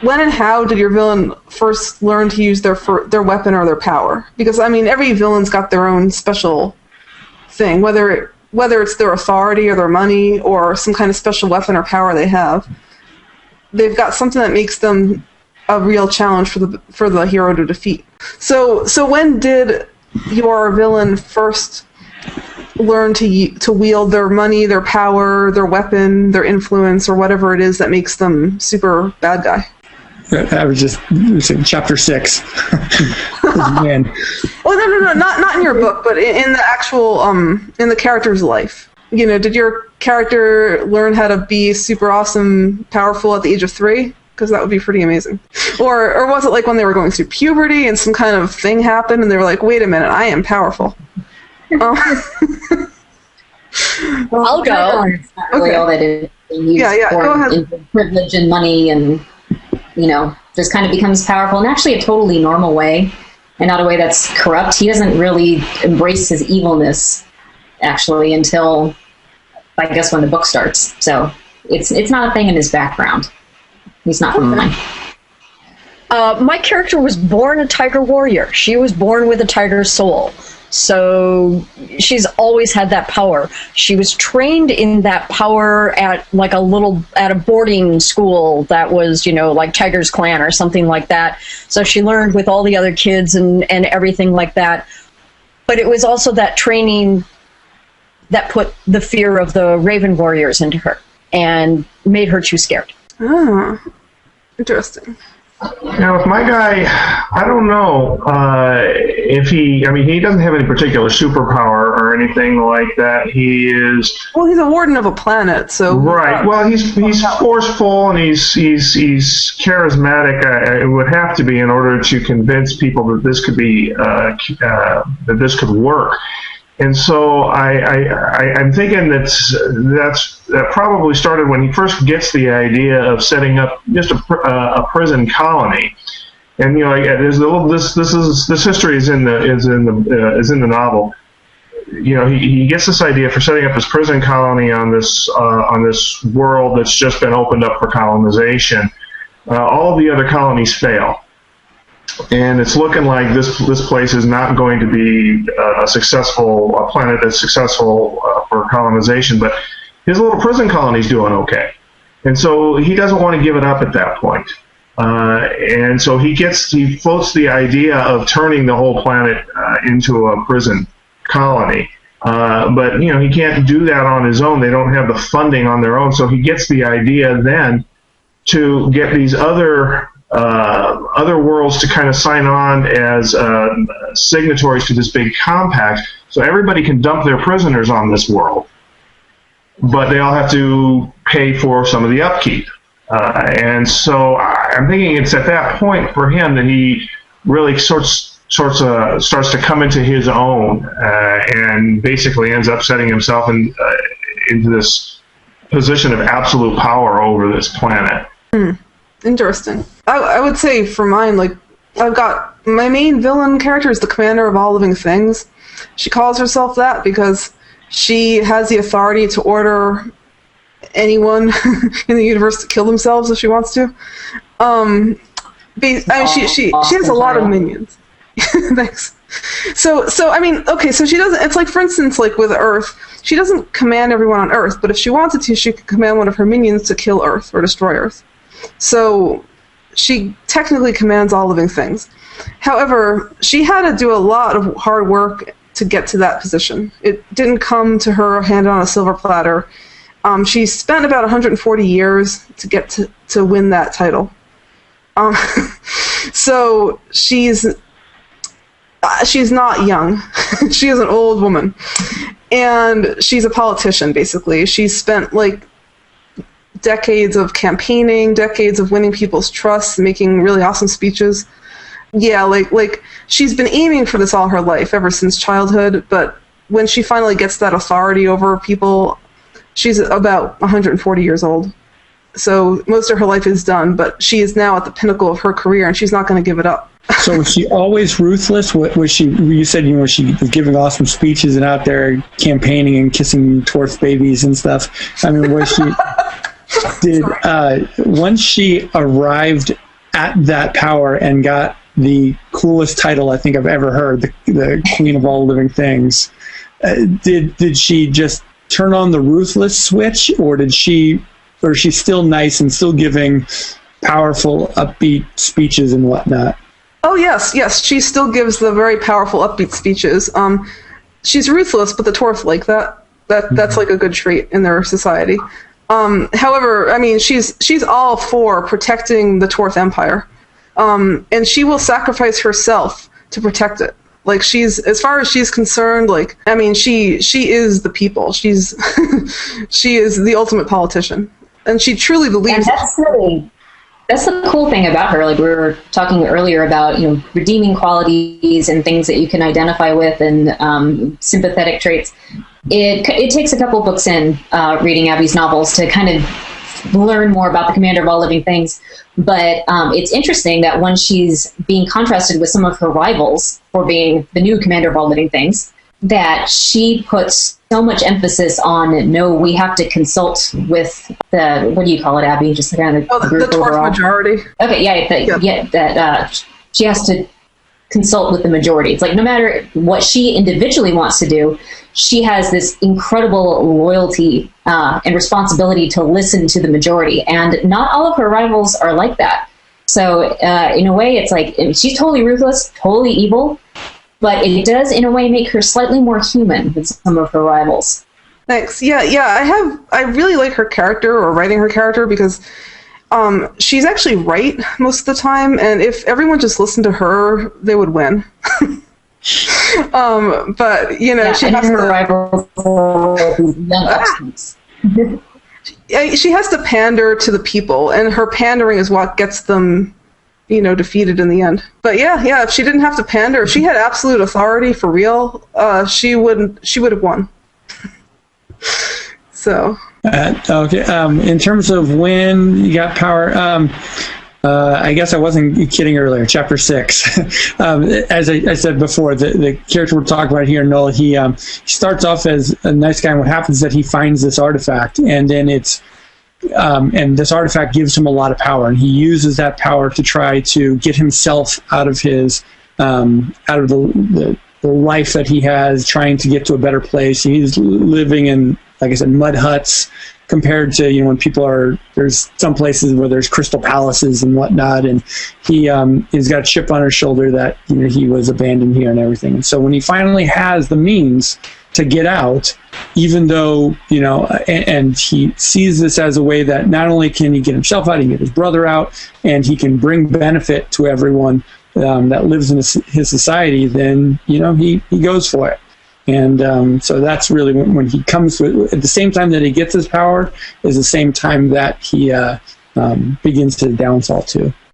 when and how did your villain first learn to use their weapon or their power? Because, I mean, every villain's got their own special thing, whether it's their authority or their money or some kind of special weapon or power they have. They've got something that makes them a real challenge for the hero to defeat. So when did your villain first learn to wield their money, their power, their weapon, their influence, or whatever it is that makes them super bad guy? I was just saying chapter 6. Man. Oh no, not in your book, but in the actual in the character's life. You know, did your character learn how to be super awesome, powerful at the age of 3? Because that would be pretty amazing. Or was it like when they were going through puberty and some kind of thing happened and they were like, wait a minute, I am powerful. I'll go. It's not really all that is used for go ahead. Privilege and money and, you know, just kind of becomes powerful in actually a totally normal way and not a way that's corrupt. He doesn't really embrace his evilness, actually, until, I guess, when the book starts. So it's not a thing in his background. He's not fine. My character was born a tiger warrior. She was born with a tiger's soul. So she's always had that power. She was trained in that power at a boarding school that was, you know, like Tiger's Clan or something like that. So she learned with all the other kids and everything like that. But it was also that training that put the fear of the Raven Warriors into her and made her too scared. Oh, interesting. Now, with my guy, I don't know if he doesn't have any particular superpower or anything like that. He is... Well, he's a warden of a planet, so... Right. Well, he's forceful and he's charismatic. It would have to be in order to convince people that this could be that this could work. And so I'm thinking that probably started when he first gets the idea of setting up just a prison colony. And you know, there's a little this history is in the novel. You know, he gets this idea for setting up his prison colony on this world that's just been opened up for colonization. All of the other colonies fail. And it's looking like this place is not going to be a planet that's successful for colonization, but his little prison colony's doing okay. And so he doesn't want to give it up at that point. And so he floats the idea of turning the whole planet into a prison colony. But, you know, he can't do that on his own. They don't have the funding on their own. So he gets the idea then to get these other worlds to kind of sign on as signatories to this big compact, so everybody can dump their prisoners on this world, but they all have to pay for some of the upkeep. And so I'm thinking it's at that point for him that he really starts to come into his own and basically ends up setting himself into this position of absolute power over this planet. Interesting. I would say for mine, like, I've got my main villain character is the commander of all living things. She calls herself that because she has the authority to order anyone in the universe to kill themselves if she wants to. She has a lot of minions. Thanks. So I mean, okay, so she doesn't. It's like, for instance, like with Earth, she doesn't command everyone on Earth, but if she wanted to, she could command one of her minions to kill Earth or destroy Earth. So she technically commands all living things. However, she had to do a lot of hard work to get to that position. It didn't come to her handed on a silver platter. She spent about 140 years to get to win that title. So she's not young. She is an old woman. And she's a politician, basically. She's spent, like, decades of campaigning, decades of winning people's trust, making really awesome speeches. Yeah, like she's been aiming for this all her life, ever since childhood, but when she finally gets that authority over people, she's about 140 years old. So most of her life is done, but she is now at the pinnacle of her career, and she's not going to give it up. So was she always ruthless? Was she? You said, you know, she was giving awesome speeches and out there campaigning and kissing torch babies and stuff. I mean, was she? Once she arrived at that power and got the coolest title I think I've ever heard, the Queen of All Living Things. Did she just turn on the ruthless switch, or is she still nice and still giving powerful, upbeat speeches and whatnot? Oh yes, she still gives the very powerful, upbeat speeches. She's ruthless, but the Torth like that. That's like a good trait in their society. However, I mean, she's all for protecting the Torth Empire, and she will sacrifice herself to protect it. Like, as far as she's concerned, like, I mean, she is the people. She is the ultimate politician, and she truly believes. And that's the cool thing about her. Like, we were talking earlier about, redeeming qualities and things that you can identify with, and sympathetic traits. It takes a couple books in reading Abby's novels to kind of learn more about the Commander of All Living Things. But it's interesting that when she's being contrasted with some of her rivals for being the new Commander of All Living Things, that she puts so much emphasis on, no, we have to consult with the, what do you call it, Abby? Just kind of the group Torth overall. majority. Okay, that she has to consult with the majority. It's like, no matter what she individually wants to do, she has this incredible loyalty and responsibility to listen to the majority. And not all of her rivals are like that. So in a way, it's like, she's totally ruthless, totally evil, but it does, in a way, make her slightly more human than some of her rivals. Thanks. Yeah. I really like her character, or writing her character, because she's actually right most of the time, and if everyone just listened to her, they would win. But she has her rivals are these young experts. She has to pander to the people, and her pandering is what gets them, defeated in the end. But yeah, if she didn't have to pander, if she had absolute authority for real, she would have won. So. Okay. In terms of when you got power, I guess I wasn't kidding earlier. Chapter 6. As I said before, the character we're talking about here, Noel, he starts off as a nice guy, and what happens is that he finds this artifact, and then and this artifact gives him a lot of power, and he uses that power to try to get himself out of his out of the life that he has, trying to get to a better place. He's living in, like I said, mud huts, compared to, when people there's some places where there's crystal palaces and whatnot, and he's got a chip on his shoulder that, he was abandoned here and everything. And so when he finally has the means to get out, even though, and he sees this as a way that not only can he get himself out, he can get his brother out, and he can bring benefit to everyone that lives in his society, then, he goes for it. And so that's really when he comes to it. At the same time that he gets his power is the same time that he begins to downfall too.